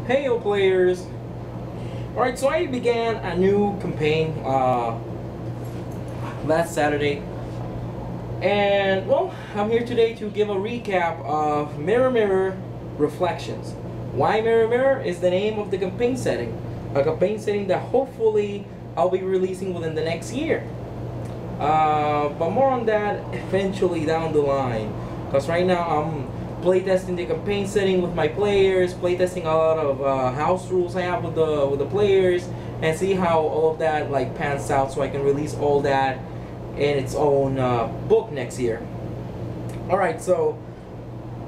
Hey, players! Alright, so I began a new campaign last Saturday, and well, I'm here today to give a recap of Mirror Mirror Reflections. Why Mirror Mirror is the name of the campaign setting, a campaign setting that hopefully I'll be releasing within the next year. But more on that eventually down the line, because right now I'm playtesting the campaign setting with my players, playtesting a lot of house rules I have with the players, and see how all of that like pans out, so I can release all that in its own book next year. All right, so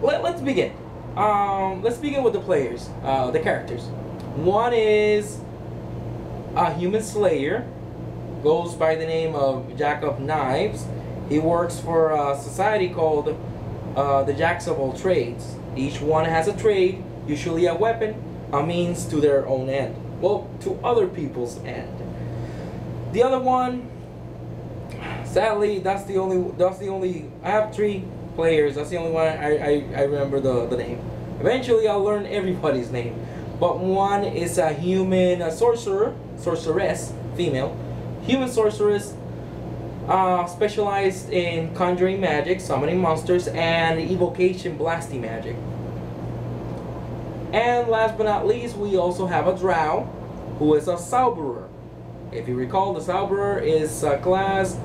let's begin. Let's begin with the players, the characters. One is a human slayer, goes by the name of Jack of Knives. He works for a society called the Jacks of all trades. Each one has a trade, usually a weapon, a means to their own end. Well, to other people's end. The other one, sadly, that's the only. I have 3 players. That's the only one I remember the name. Eventually, I'll learn everybody's name. But one is a human sorceress, female, human sorceress. Specialized in conjuring magic, summoning monsters, and evocation blasting magic. And last but not least, we also have a drow, who is a Sauberer. If you recall, the Sauberer is a class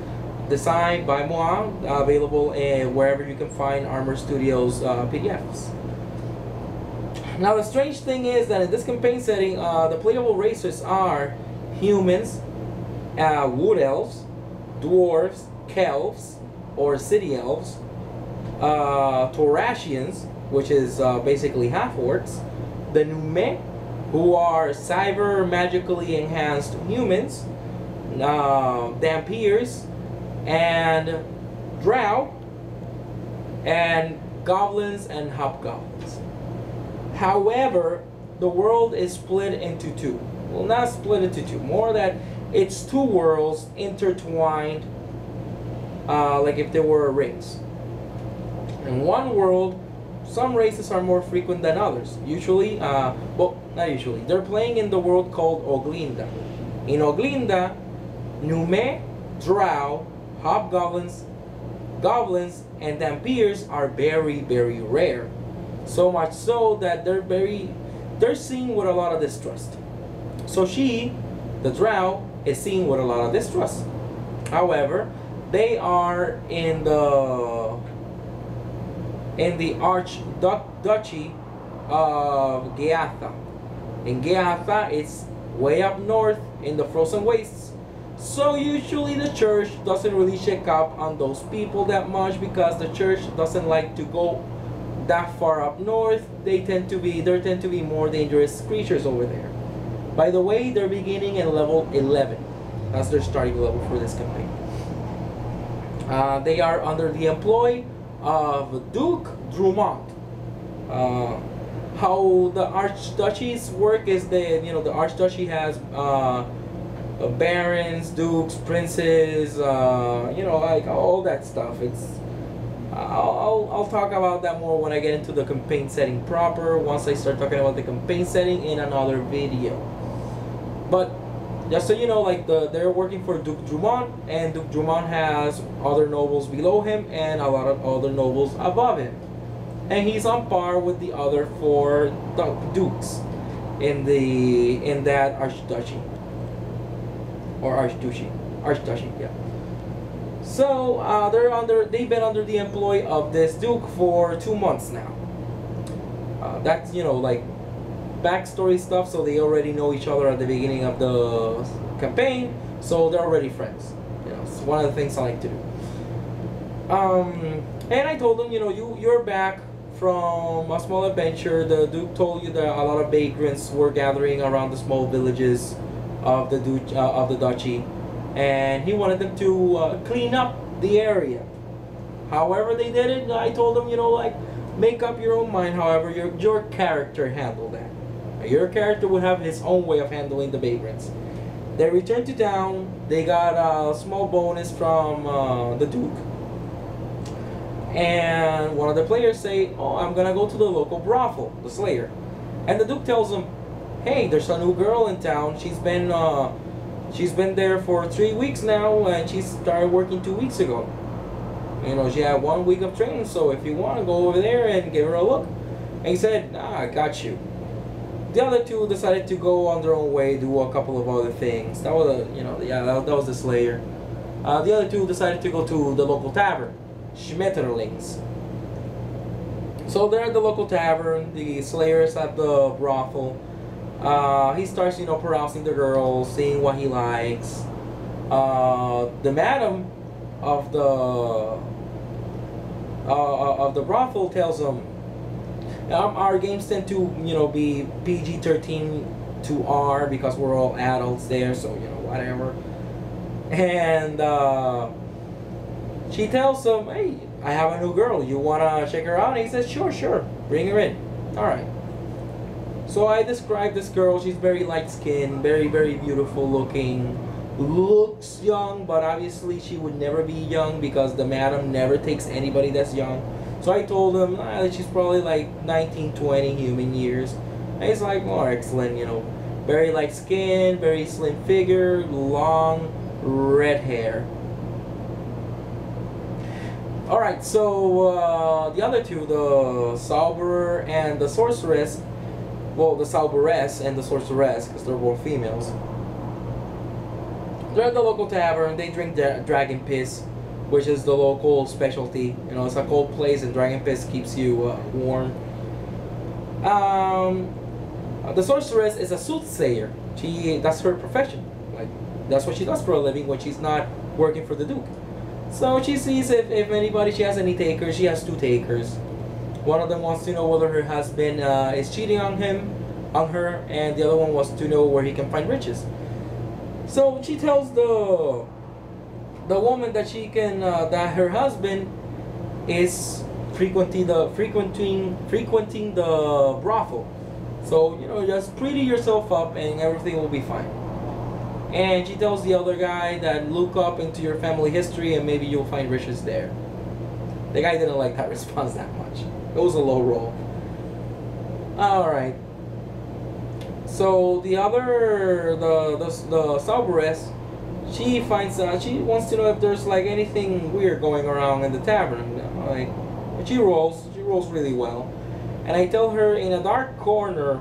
designed by moi, available wherever you can find ARMR Studios PDFs. Now the strange thing is that in this campaign setting, the playable races are humans, wood elves, dwarves, kelves, or city elves, Taurasians, which is basically half-orcs, the Nume, who are cyber magically enhanced humans, Dampiers, and Drow, and goblins and hobgoblins. However, the world is split into 2. Well, not split into 2, more that it's 2 worlds intertwined, like if they were rings. In one world, some races are more frequent than others. Usually, well, not usually. They're playing in the world called Oglinda. In Oglinda, Nume, Drow, hobgoblins, goblins, and Dampiers are very, very rare. So much so that they're seen with a lot of distrust. So the Drow, is seen with a lot of distrust. However, they are in the Archduchy of Geatha. In Geatha, it's way up north in the frozen wastes. So usually the church doesn't really check up on those people that much, because the church doesn't like to go that far up north. There tend to be more dangerous creatures over there. By the way, they're beginning at level 11. That's their starting level for this campaign. They are under the employ of Duke Drummond. How the archduchies work is the archduchy has barons, dukes, princes, like all that stuff. I'll talk about that more when I get into the campaign setting proper, once I start talking about the campaign setting in another video. But just so you know, like they're working for Duke Drummond, and Duke Drummond has other nobles below him and a lot of other nobles above him, and he's on par with the other 4 dukes in that archduchy or archduchy, yeah. So they've been under the employ of this duke for 2 months now. That's like backstory stuff, so they already know each other at the beginning of the campaign, so they're already friends. It's one of the things I like to do. And I told them, you're back from a small adventure. The Duke told you that a lot of vagrants were gathering around the small villages of the duchy, and he wanted them to clean up the area. However they did it, I told them, like, make up your own mind. However your character handled that. Your character would have his own way of handling the vagrants. They returned to town. They got a small bonus from the Duke. And one of the players say, "Oh, I'm gonna go to the local brothel, the Slayer." And the Duke tells him, hey, there's a new girl in town. She's been there for 3 weeks now, and she started working 2 weeks ago. You know, she had 1 week of training, so if you want to go over there and give her a look. And he said, nah, I got you. The other two decided to go on their own way, do a couple of other things. That was that was the Slayer. The other two decided to go to the local tavern, Schmetterlings. So they're at the local tavern. The Slayer's at the brothel. He starts, carousing the girls, seeing what he likes. The madam of the brothel tells him, our games tend to, be PG-13 to R because we're all adults there, so, whatever. And she tells him, hey, I have a new girl. You want to check her out? And he says, sure. Bring her in. All right. So I describe this girl. She's very light-skinned, very, very beautiful looking. Looks young, but obviously she would never be young because the madam never takes anybody that's young. So I told him she's probably like 19, 20 human years. And he's like, oh, excellent, very light skin, very slim figure, long red hair. Alright, so the other two, the Zauberer and the Sorceress, well, the Zauberess and the Sorceress, because they're both females, they're at the local tavern. They drink dragon piss, which is the local specialty. It's a cold place, and dragon piss keeps you warm. The Sorceress is a soothsayer. That's her profession. Like, that's what she does for a living when she's not working for the Duke. So she sees if she has any takers. She has 2 takers. One of them wants to know whether her husband is cheating on her, and the other one wants to know where he can find riches. So she tells the woman that that her husband is frequenting the brothel. So just pretty yourself up and everything will be fine. And she tells the other guy that look up into your family history and maybe you'll find riches there. The guy didn't like that response that much. It was a low roll. Alright. So the Zauberess, she finds out, she wants to know if there's like anything weird going around in the tavern. And she rolls really well. And I tell her, in a dark corner,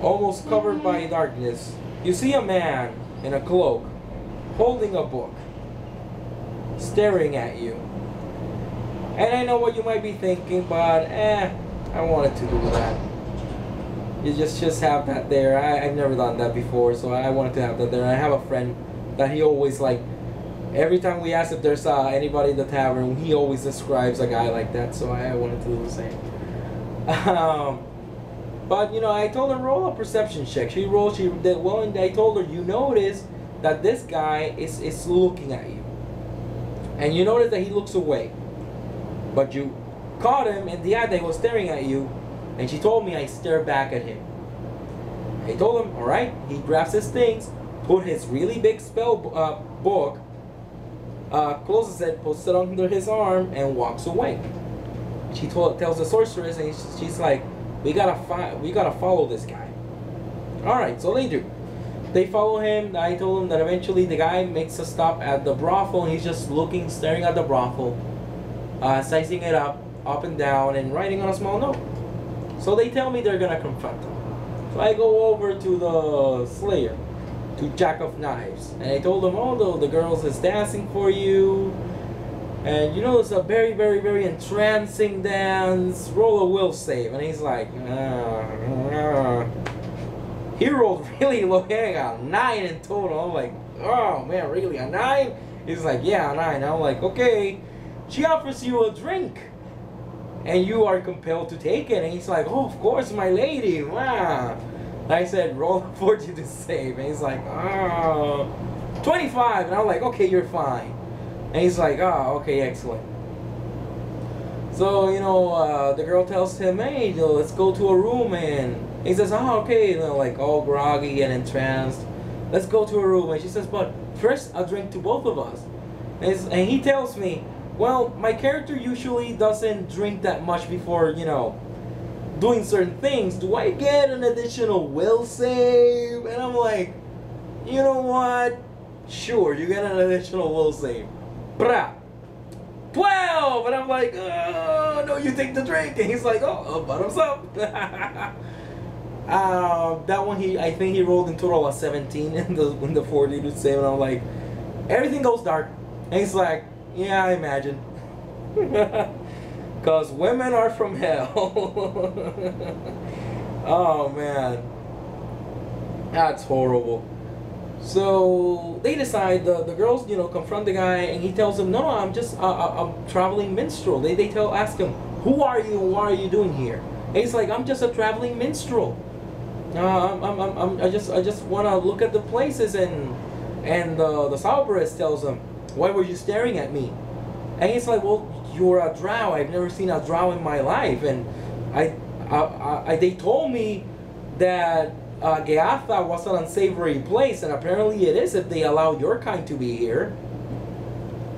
almost covered by darkness, you see a man in a cloak, holding a book, staring at you. And I know what you might be thinking, but I wanted to do that. You just have that there. I've never done that before, so I wanted to have that there. I have a friend that he always, like, every time we ask if there's anybody in the tavern, he always describes a guy like that, so I wanted to do the same. But I told her, roll a perception check. She did well, and I told her, you notice that this guy is looking at you, and you notice that he looks away, but you caught him in the act that he was staring at you. And she told me I stare back at him. I told him, alright. He grabs his things, put his really big spell book, closes it, puts it under his arm, and walks away. She tells the Sorceress, and she's like, we gotta follow this guy. Alright, so they do. They follow him. I told him that eventually the guy makes a stop at the brothel, and he's just looking, staring at the brothel, sizing it up and down, and writing on a small note. So they tell me they're gonna confront him. So I go over to the Slayer, to Jack of Knives, and I told him, oh, the girls is dancing for you, and it's a very, very, very entrancing dance. Roll a will save. And he's like, He rolled really low. He got a 9 in total. I'm like, oh man, really, a 9? He's like, yeah, a 9. I'm like, okay. She offers you a drink, and you are compelled to take it. And he's like, oh, of course, my lady. Wow. And I said, roll a fortune to save. And he's like, 25. And I'm like, okay, you're fine. And he's like, okay, excellent. So, the girl tells him, hey, let's go to a room. And he says, okay, like all groggy and entranced. Let's go to a room. And she says, but first, a drink to both of us. And he tells me, well, my character usually doesn't drink that much before doing certain things, do I get an additional will save? And I'm like, you know what? Sure, you get an additional will save. Brah. 12! And I'm like, oh, no, you take the drink. And he's like, oh, bottoms up. That one, I think he rolled in total a 17 in the 40 to save. And I'm like, everything goes dark. And he's like, yeah, I imagine. Because women are from hell. Oh, man. That's horrible. So they decide, the girls, you know, confront the guy, and he tells them, no, I'm just a traveling minstrel. They ask him, who are you? What are you doing here? And he's like, I'm just a traveling minstrel. I just want to look at the places. And the Cerberus tells him, why were you staring at me? And he's like, well, you're a drow. I've never seen a drow in my life. And they told me that Geatha was an unsavory place, and apparently it is if they allow your kind to be here.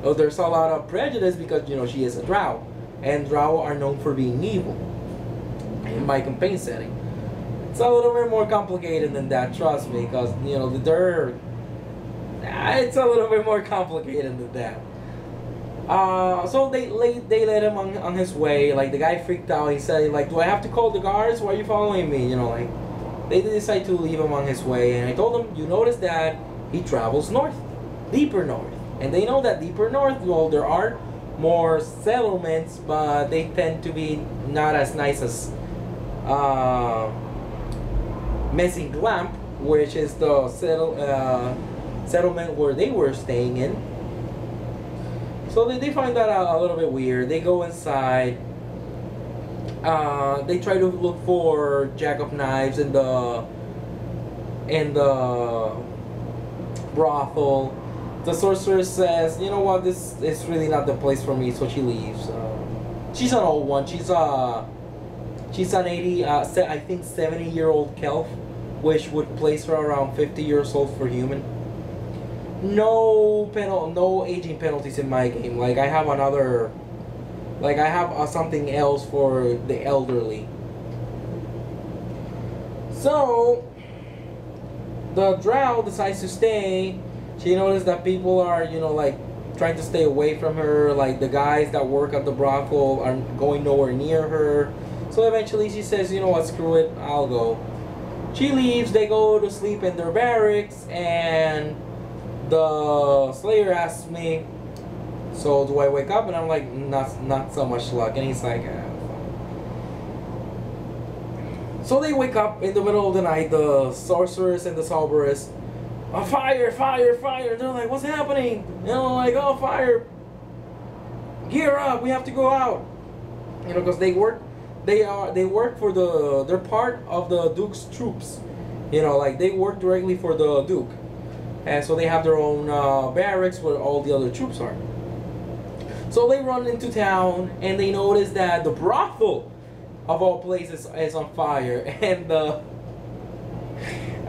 Oh, there's a lot of prejudice because, you know, she is a drow, and drow are known for being evil in my campaign setting. It's a little bit more complicated than that, trust me, because, you know, it's a little bit more complicated than that. So they let him on his way. Like, the guy freaked out. He said, like, do I have to call the guards? Why are you following me? You know, like, they decide to leave him on his way. And I told him, you notice that he travels north, deeper north. And they know that deeper north, well, there are more settlements, but they tend to be not as nice as Messing Glamp, which is the settlement where they were staying in. So they find that a little bit weird. They go inside. They try to look for Jack of Knives in the brothel. The sorceress says, you know what, this is really not the place for me, so she leaves. She's an old one. She's an 80, I think 70-year-old kelf, which would place her around 50 years old for human. No aging penalties in my game. Like, I have another, like, I have something else for the elderly. So the drow decides to stay. She noticed that people are, you know, like, trying to stay away from her. Like, the guys that work at the brothel are going nowhere near her. So eventually she says, you know what, screw it, I'll go. She leaves. They go to sleep in their barracks, and the Slayer asks me, so do I wake up? And I'm like, not so much luck. And he's like, So they wake up in the middle of the night, the sorceress and the Cerberus. Fire, fire, fire. They're like, what's happening? And I'm like, oh, fire. Gear up, we have to go out. You know, because they work for they're part of the Duke's troops. You know, like, they work directly for the Duke. And so they have their own barracks where all the other troops are. So they run into town, and they notice that the brothel, of all places, is on fire.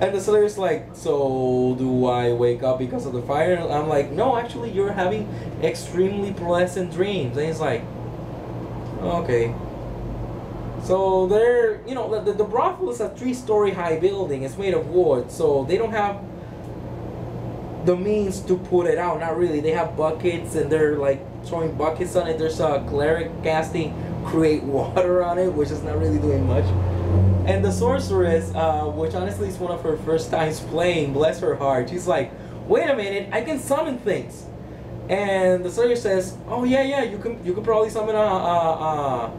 And the Slayer's like, so do I wake up because of the fire? And I'm like, no, actually, you're having extremely pleasant dreams. And he's like, okay. So they're, you know, the brothel is a 3-story high building. It's made of wood, so they don't have the means to put it out. Not really. They have buckets, and they're like throwing buckets on it. There's a cleric casting create water on it, which is not really doing much. And the sorceress, which honestly is one of her first times playing, bless her heart, she's like, wait a minute, I can summon things. And the Slayer says, oh yeah, you could probably summon an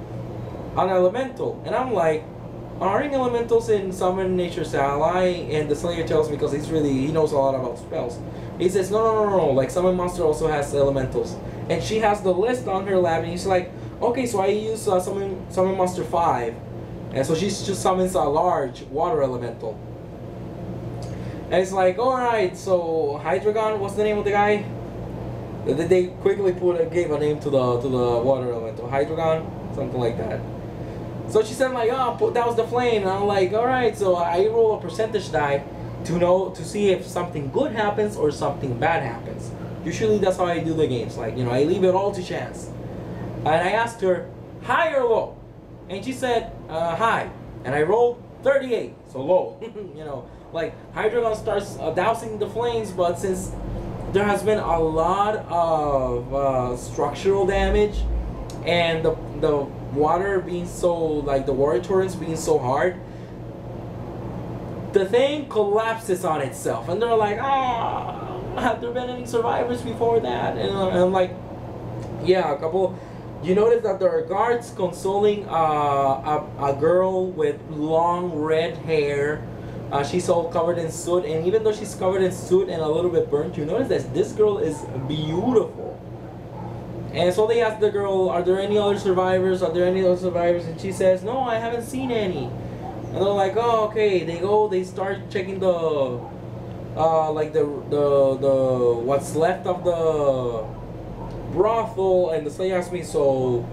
elemental. And I'm like, aren't elementals in Summon Nature's Ally? And the Slayer tells me, because he knows a lot about spells. He says, no, like, Summon Monster also has elementals. And she has the list on her lap, and he's like, okay, so I use Summon Monster 5. And so she just summons a large water elemental. And it's like, alright, so Hydreigon, what's the name of the guy? They quickly gave a name to the water elemental. Hydreigon? Something like that. So she said, like, oh, that was the flame. And I'm like, alright, so I roll a percentage die to see if something good happens or something bad happens. Usually that's how I do the games. Like, you know, I leave it all to chance. And I asked her, high or low? And she said, high, and I rolled 38, so low. You know, like Hydreigon starts dousing the flames, but since there has been a lot of structural damage, and the water being so, like the water torrents being so hard, the thing collapses on itself, and they're like, ah, have there been any survivors before that? And I'm like, yeah, a couple. You notice that there are guards consoling a girl with long red hair. She's all covered in soot, and even though she's covered in soot and a little bit burnt, you notice that this girl is beautiful. And so they ask the girl, are there any other survivors? Are there any other survivors? And she says, no, I haven't seen any. And they're like, oh, okay. They start checking the, like the what's left of the brothel, and the slave asks me, so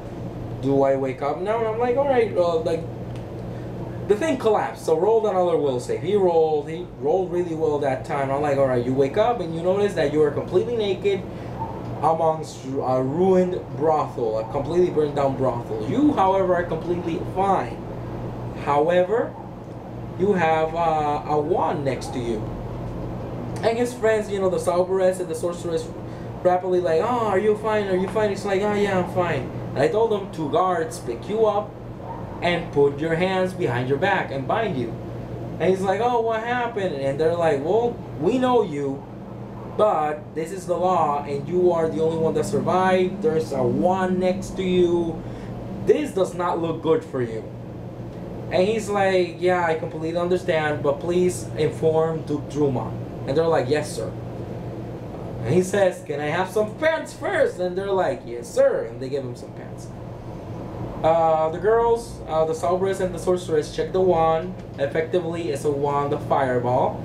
do I wake up now? And I'm like, alright, like the thing collapsed, so rolled another will save. He rolled really well that time. I'm like, alright, you wake up and you notice that you are completely naked amongst a ruined brothel, a completely burned down brothel. You, however, are completely fine. However, you have a wand next to you, and his friends, you know, the Cerberus and the sorceress, rapidly like, oh, are you fine? Are you fine? It's like, oh yeah, I'm fine. And I told them 2 guards pick you up and put your hands behind your back and bind you. And he's like, oh, what happened? And they're like, well, we know you, but this is the law, and you are the only one that survived. There's a wand next to you. This does not look good for you. And he's like, yeah, I completely understand, but please inform Duke Drummond. And they're like, yes, sir. And he says, can I have some pants first? And they're like, yes, sir. And they give him some pants. The girls, the Cerberus and the sorceress, check the wand. Effectively, it's a wand of fireball.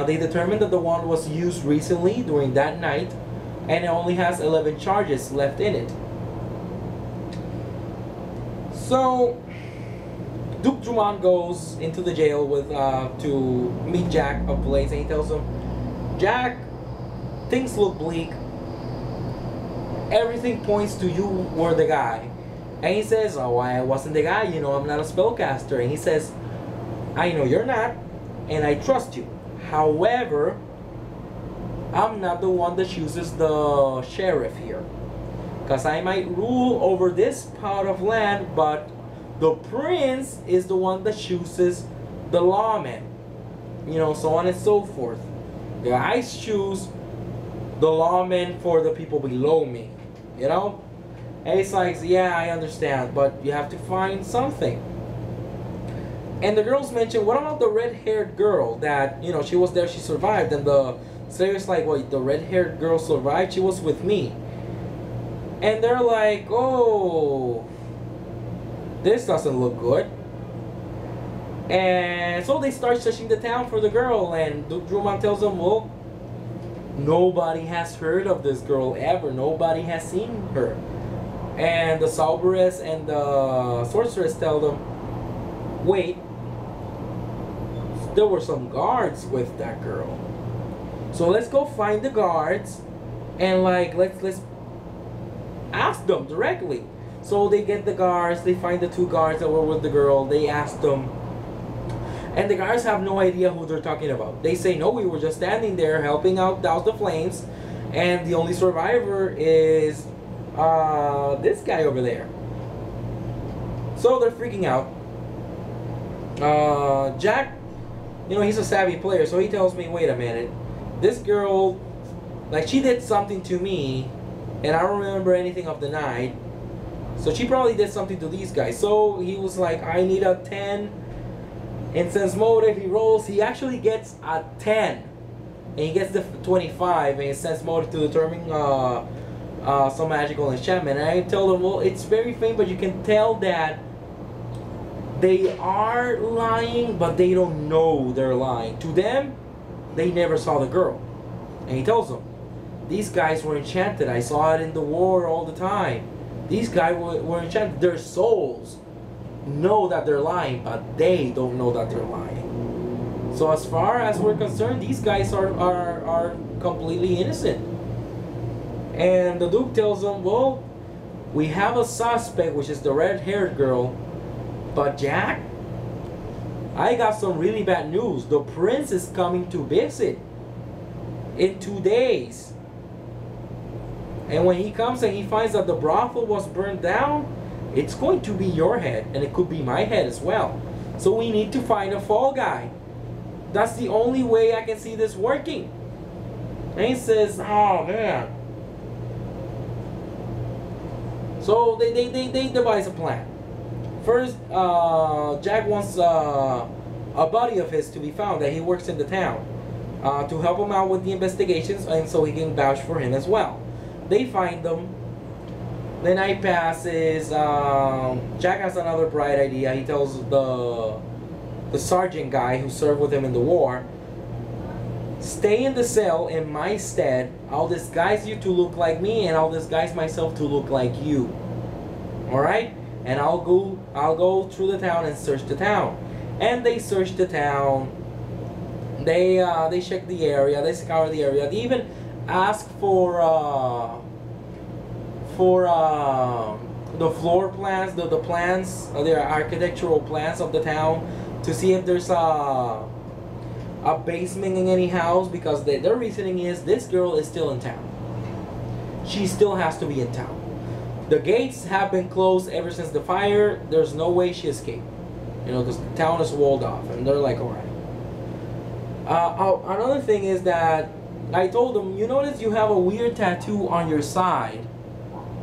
They determined that the wand was used recently during that night, and it only has 11 charges left in it. So Duke Drummond goes into the jail with to meet Jack of Blaze, and he tells him, Jack, things look bleak. Everything points to you were the guy. And he says, oh, I wasn't the guy, you know, I'm not a spellcaster. And he says, I know you're not, and I trust you. However, I'm not the one that chooses the sheriff here, because I might rule over this part of land, but the prince is the one that chooses the lawmen, you know, so on and so forth. The guys choose the lawmen for the people below me, you know. And it's like, yeah, I understand, but you have to find something. And the girls mention, what about the red-haired girl that, you know, she was there, she survived, and the Slayer's like, well, the red-haired girl survived, she was with me. And they're like, oh, this doesn't look good. And so they start searching the town for the girl, and Duke Drummond tells them, well, nobody has heard of this girl ever, nobody has seen her. And the Cerberus and the sorceress tell them, wait, there were some guards with that girl. So let's go find the guards, and like let's ask them directly. So they get the guards, they find the 2 guards that were with the girl, they ask them, and the guards have no idea who they're talking about. They say, no, we were just standing there helping out douse the flames, and the only survivor is this guy over there. So they're freaking out. Jack, you know, he's a savvy player, so he tells me, wait a minute, this girl, like, she did something to me, and I don't remember anything of the night, so she probably did something to these guys. So he was like, I need a 10 in sense motive. He rolls, he actually gets a 10, and he gets the 25 in sense motive to determine some magical enchantment. And I tell them, well, it's very faint, but you can tell that they are lying, but they don't know they're lying. To them, they never saw the girl. And he tells them, these guys were enchanted. I saw it in the war all the time. These guys were enchanted. Their souls know that they're lying, but they don't know that they're lying. So as far as we're concerned, these guys are completely innocent. And the Duke tells them, well, we have a suspect, which is the red-haired girl, But Jack, I got some really bad news. The prince is coming to visit in 2 days. And when he comes and he finds that the brothel was burned down, it's going to be your head, and it could be my head as well. So we need to find a fall guy. That's the only way I can see this working. And he says, oh man. So they devise a plan. First, Jack wants a buddy of his to be found that he works in the town to help him out with the investigations, and so he can vouch for him as well. They find them. The night passes. Jack has another bright idea. He tells the sergeant guy who served with him in the war, stay in the cell in my stead. I'll disguise you to look like me, and I'll disguise myself to look like you. Alright? And I'll go through the town and search the town. And they search the town. They check the area. They scour the area. They even ask for the floor plans, the plans, the architectural plans of the town, to see if there's a basement in any house, because their reasoning is this girl is still in town. She still has to be in town. The gates have been closed ever since the fire. There's no way she escaped, you know, because the town is walled off. And they're like, all right. Another thing is that I told them, you notice you have a weird tattoo on your side,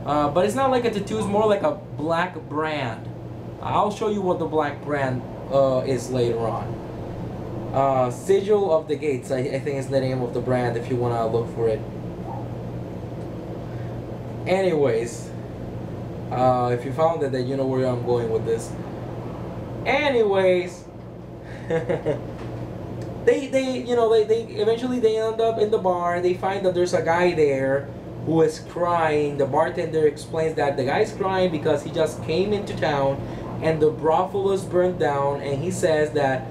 but it's not like a tattoo. It's more like a black brand. I'll show you what the black brand is later on. Sigil of the Gates, I think is the name of the brand if you want to look for it. Anyways, if you found it, then you know where I'm going with this. Anyways, they eventually they end up in the bar. They find that there's a guy there who is crying. The bartender explains that the guy's crying because he just came into town and the brothel is burned down, and he says that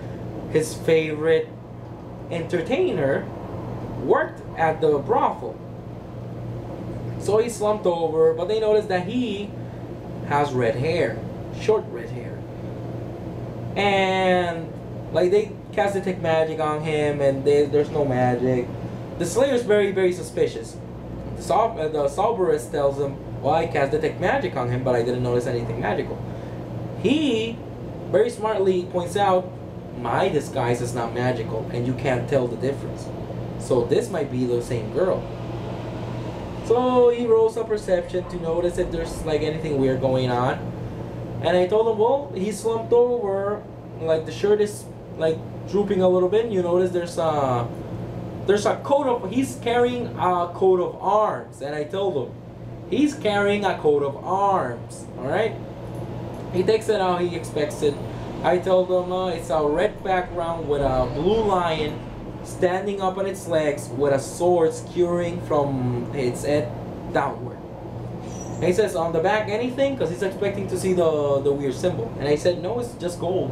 his favorite entertainer worked at the brothel. So he slumped over, but they notice that he has red hair, short red hair. And like they cast detect magic on him, and there's no magic. The Slayer's very, very suspicious. The Salberist tells him, well, I cast detect magic on him, but I didn't notice anything magical. He very smartly points out, my disguise is not magical, and you can't tell the difference. So this might be the same girl. So he rolls a perception to notice if there's like anything weird going on. And I told him, well, he's slumped over, like the shirt is like drooping a little bit. You notice there's a coat of, he's carrying a coat of arms. And I told him, he's carrying a coat of arms. Alright? He takes it out, he expects it. I told him it's a red background with a blue lion standing up on its legs with a sword skewering from its head downward. And he says, on the back anything? Because he's expecting to see the weird symbol. And I said, no, it's just gold.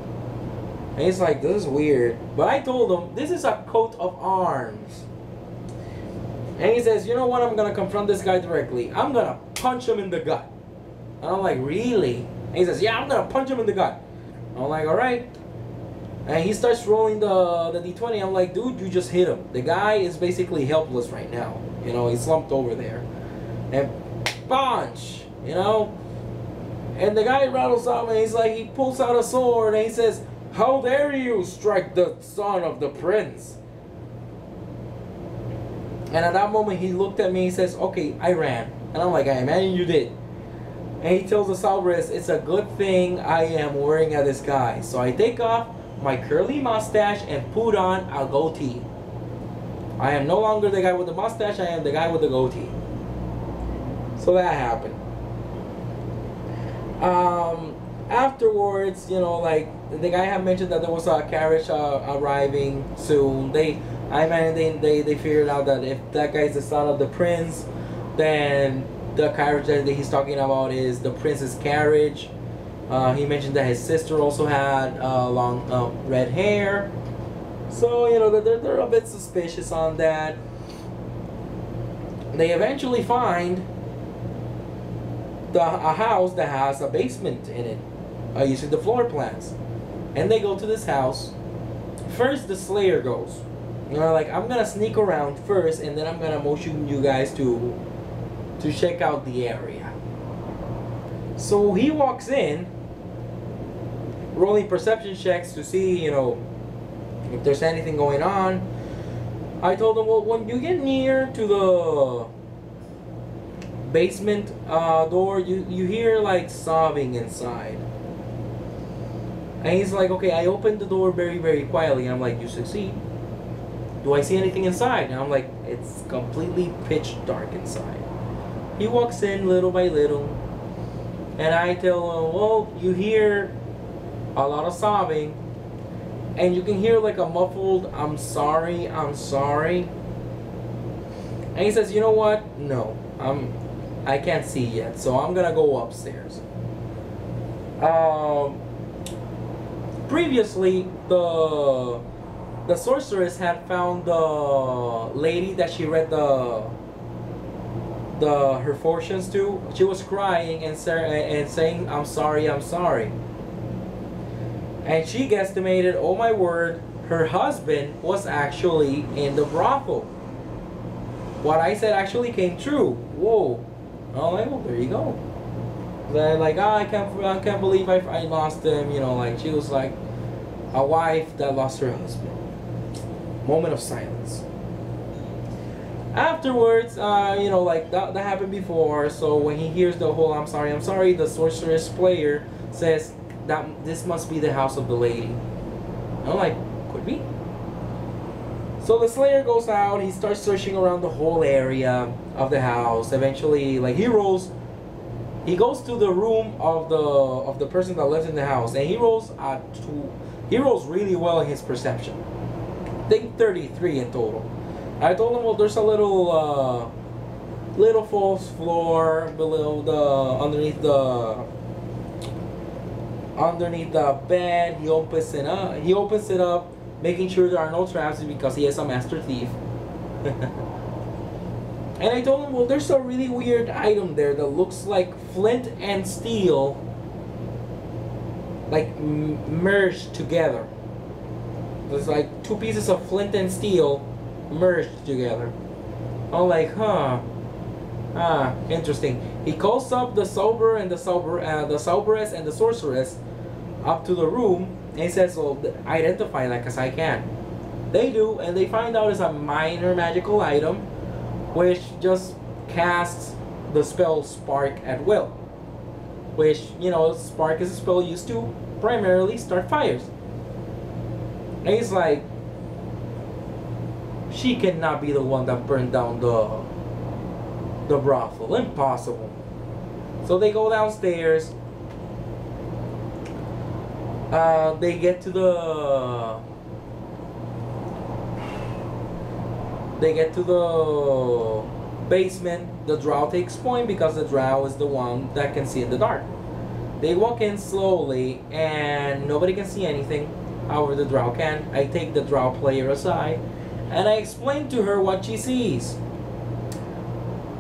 And he's like, this is weird. But I told him, this is a coat of arms. And he says, you know what, I'm going to confront this guy directly. I'm going to punch him in the gut. And I'm like, really? And he says, yeah, I'm going to punch him in the gut. And I'm like, alright. And he starts rolling the d20. I'm like, dude, you just hit him. The guy is basically helpless right now. You know, he's slumped over there. And punch, you know. And the guy rattles up and he's like, he pulls out a sword and he says, how dare you strike the son of the prince? And at that moment he looked at me, he says, okay, I ran. And I'm like, I imagine you did. And he tells the Salbrist, it's a good thing I am wearing a disguise. So I take off my curly mustache and put on a goatee. I am no longer the guy with the mustache, I am the guy with the goatee. So that happened. Afterwards, you know, like the guy had mentioned that there was a carriage arriving soon. They figured out that if that guy is the son of the prince, then the carriage that he's talking about is the prince's carriage. He mentioned that his sister also had long red hair. So, you know, they're a bit suspicious on that. They eventually find a house that has a basement in it. using the floor plans. And they go to this house. First, the Slayer goes. You know, like, I'm gonna sneak around first, and then I'm gonna motion you guys to check out the area. So he walks in, rolling perception checks to see, you know, if there's anything going on. I told him, well, when you get near to the basement door, you hear like sobbing inside. And he's like, okay, I opened the door very, very quietly. And I'm like, you succeed. Do I see anything inside? And I'm like, it's completely pitch dark inside. He walks in little by little. And I tell him, well, you hear a lot of sobbing. And you can hear like a muffled, I'm sorry, I'm sorry. And he says, you know what? No, I can't see yet. So I'm going to go upstairs. Previously, the sorceress had found the lady that she read her fortunes to. She was crying and saying, I'm sorry, I'm sorry. And she guesstimated, oh my word, her husband was actually in the brothel. What I said actually came true. Whoa. Oh, well, there you go. They're like, oh, I can't believe I lost him. You know, like, she was like a wife that lost her husband. Moment of silence. Afterwards, you know, like, that happened before. So when he hears the whole I'm sorry, the sorceress player says that this must be the house of the lady. And I'm like, could be. So the Slayer goes out, he starts searching around the whole area of the house. Eventually, like, he goes to the room of the person that lives in the house, and he rolls really well in his perception. I think 33 in total. I told him, well, there's a little false floor below underneath the bed. He opens it up, making sure there are no traps because he is a master thief. And I told him, well, there's a really weird item there that looks like flint and steel, like merged together. There's like two pieces of flint and steel merged together. I'm like, interesting. He calls up the Sober and the Soberess and the Sorceress up to the room, and he says, well, identify that as I can. They do, and they find out it's a minor magical item which just casts the spell Spark at will. Which, you know, Spark is a spell used to primarily start fires. And he's like, she cannot be the one that burned down the brothel. Impossible. So they go downstairs. They get to the basement. The drow takes point because the drow is the one that can see in the dark. They walk in slowly and nobody can see anything. However, the drow can. I take the drow player aside and I explain to her what she sees.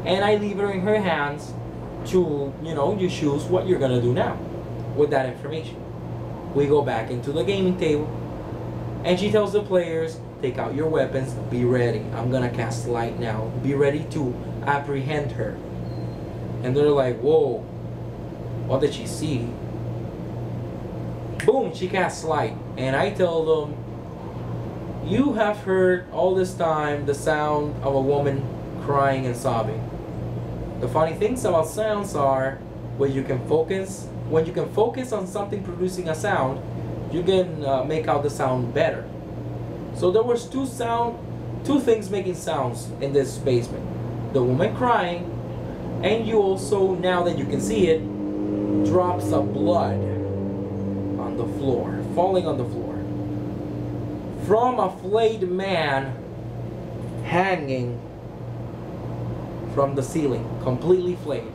And I leave her in her hands to, you know, you choose what you're gonna do now with that information. We go back into the gaming table and she tells the players, take out your weapons, be ready. I'm gonna cast light now. Be ready to apprehend her. And they're like, whoa, what did she see? Boom, she casts light. And I tell them, you have heard all this time the sound of a woman crying and sobbing. The funny things about sounds are when you can focus on something producing a sound, you can make out the sound better. So there was two things making sounds in this basement. The woman crying, and you also, now that you can see it, drops of blood on the floor, falling on the floor. From a flayed man hanging from the ceiling, completely flayed.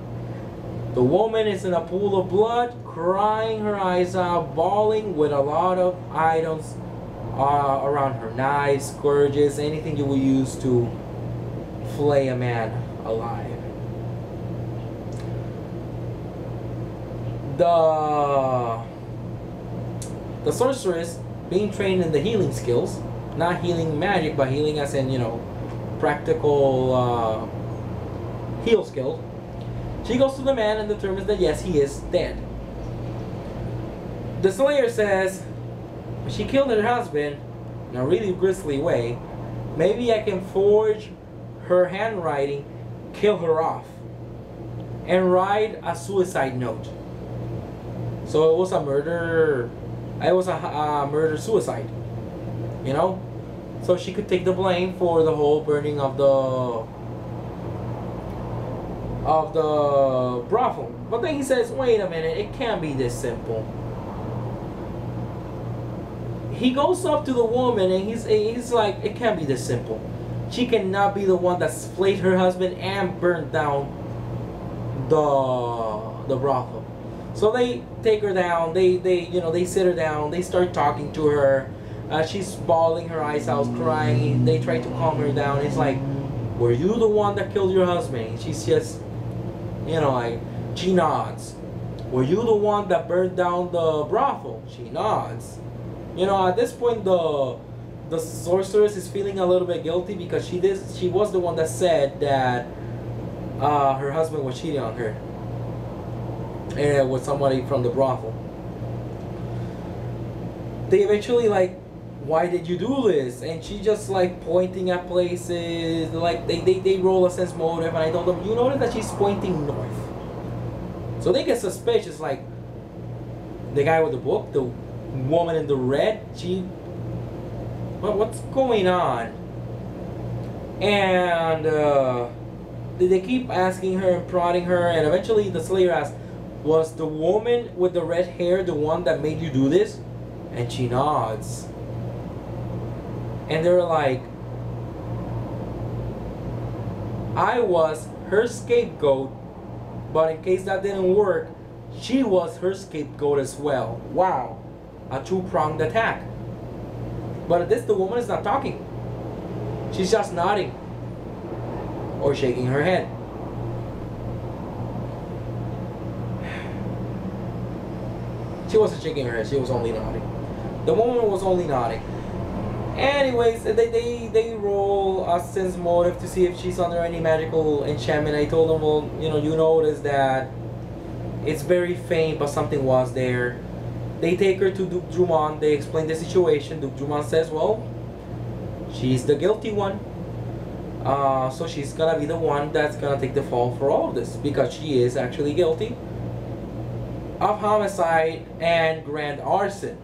The woman is in a pool of blood, crying her eyes out, bawling with a lot of items around her. Knives, scourges, anything you will use to flay a man alive. The sorceress, being trained in the healing skills, not healing magic, but healing as in, you know, practical heal skill. She goes to the man and determines that yes, he is dead. The Slayer says, she killed her husband in a really grisly way. Maybe I can forge her handwriting, kill her off, and write a suicide note. So it was a murder. It was a murder-suicide. You know? So she could take the blame for the whole burning of the brothel. But then he says, wait a minute, it can't be this simple. He goes up to the woman and he's like, it can't be this simple. She cannot be the one that flayed her husband and burned down the brothel. So they take her down, they sit her down, they start talking to her. She's bawling her eyes out, crying. They try to calm her down. It's like, were you the one that killed your husband? She's just, you know, like, she nods. Were you the one that burned down the brothel? She nods. You know, at this point, the sorceress is feeling a little bit guilty because she was the one that said that her husband was cheating on her with somebody from the brothel. They eventually like, why did you do this? And she just like pointing at places, like they roll a sense motive, and I told them, you notice that she's pointing north. So they get suspicious, like the guy with the book, the woman in the red, what's going on? And they keep asking her and prodding her, and eventually the Slayer asks, was the woman with the red hair the one that made you do this? And she nods. And they're like, I was her scapegoat, but in case that didn't work, she was her scapegoat as well. Wow. A two-pronged attack. But at this, the woman is not talking. She's just nodding or shaking her head. She wasn't shaking her head, she was only nodding. The woman was only nodding. Anyways, they roll a sense motive to see if she's under any magical enchantment. I told them, well, you know, you notice that it's very faint, but something was there. They take her to Duke Drummond. They explain the situation. Duke Drummond says, well, she's the guilty one. So she's gonna be the one that's gonna take the fall for all of this, because she is actually guilty of homicide and grand arson.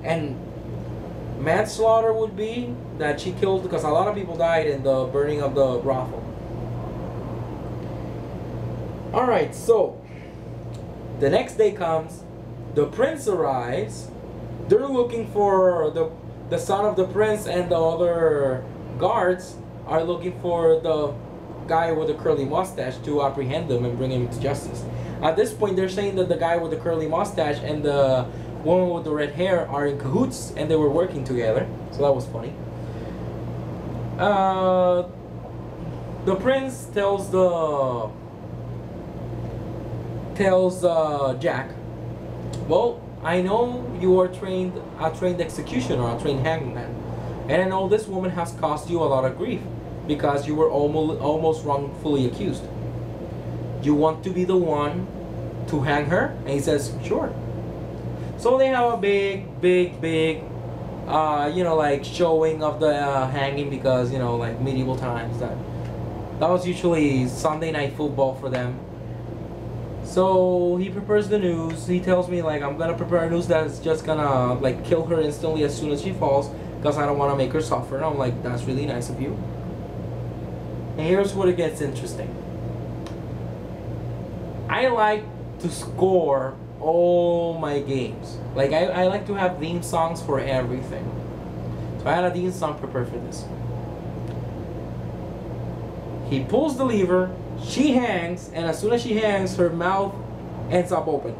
And manslaughter would be that she killed, because a lot of people died in the burning of the brothel. Alright, so the next day comes. The prince arrives. They're looking for the son of the prince, and the other guards are looking for the guy with the curly mustache to apprehend them and bring him to justice. At this point, they're saying that the guy with the curly mustache and the woman with the red hair are in cahoots, and they were working together. So that was funny. The prince tells Jack, well, I know you are a trained executioner, a trained hangman, and I know this woman has caused you a lot of grief because you were almost wrongfully accused. You want to be the one to hang her? And he says, sure. So they have a big, you know, like showing of the hanging, because, you know, like medieval times, that was usually Sunday night football for them. So he prepares the news. He tells me, like, I'm gonna prepare a news that's just gonna like kill her instantly as soon as she falls, because I don't want to make her suffer. And I'm like, that's really nice of you. And here's what it gets interesting. I like to score all my games. Like, I like to have theme songs for everything. So I had a theme song prepared for this. He pulls the lever, she hangs, and as soon as she hangs, her mouth ends up open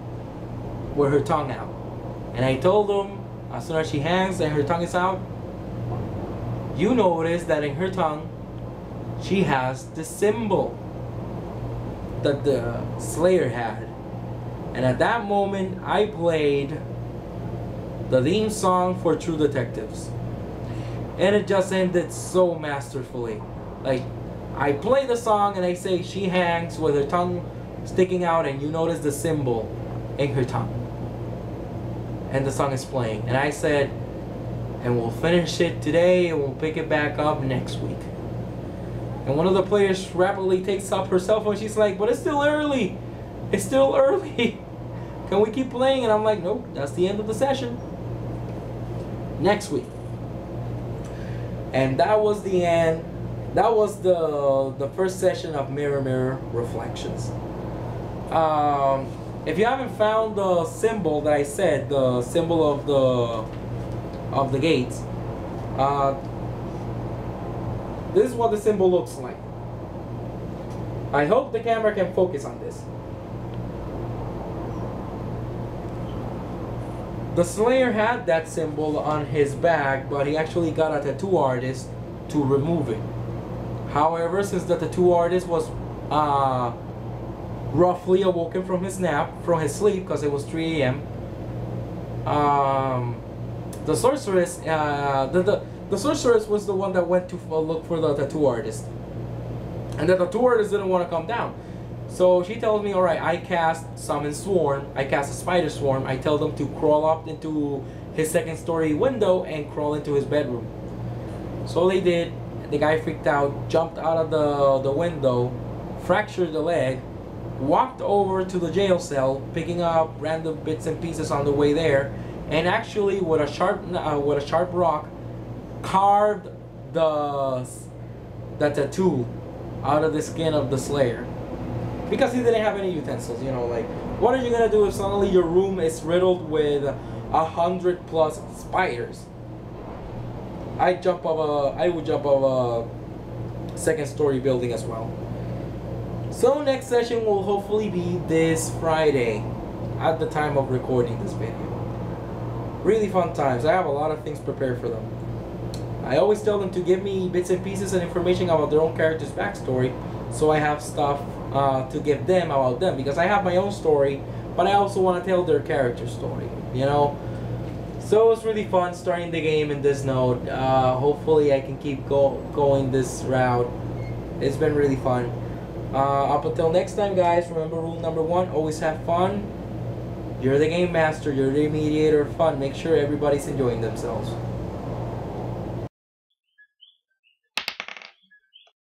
with her tongue out. And I told him, as soon as she hangs and her tongue is out, you notice that in her tongue she has the symbol that the Slayer had. And at that moment I played the theme song for True Detectives. And it just ended so masterfully. Like, I play the song and I say she hangs with her tongue sticking out, and you notice the symbol in her tongue. And the song is playing. And I said, and we'll finish it today and we'll pick it back up next week. And one of the players rapidly takes up her cell phone. She's like, but it's still early. It's still early. Can we keep playing? And I'm like, nope, that's the end of the session. Next week. And that was the end. That was the first session of Mirror Mirror Reflections. If you haven't found the symbol that I said, the symbol of the gates, this is what the symbol looks like. I hope the camera can focus on this. The Slayer had that symbol on his back, but he actually got a tattoo artist to remove it. However, since the tattoo artist was roughly awoken from his nap, from his sleep, because it was 3 a.m., the sorceress, the sorceress was the one that went to look for the tattoo artist, and the tattoo artist didn't want to come down. So she tells me, alright, I cast Summon Swarm, I cast a spider swarm, I tell them to crawl up into his second story window and crawl into his bedroom. So they did. The guy freaked out, jumped out of the window, fractured the leg, walked over to the jail cell, picking up random bits and pieces on the way there, and actually with a sharp rock carved the tattoo out of the skin of the Slayer. Because he didn't have any utensils, you know, like, what are you gonna do if suddenly your room is riddled with 100+ spiders? I would jump off a second story building as well. So next session will hopefully be this Friday at the time of recording this video. Really fun times. I have a lot of things prepared for them. I always tell them to give me bits and pieces and information about their own character's backstory, so I have stuff to give them about them, because I have my own story, but I also want to tell their character story, you know. So it's really fun starting the game in this note. Hopefully I can keep going this route. It's been really fun. Up until next time, guys, remember rule number 1, always have fun. You're the game master, you're the mediator of fun. Make sure everybody's enjoying themselves.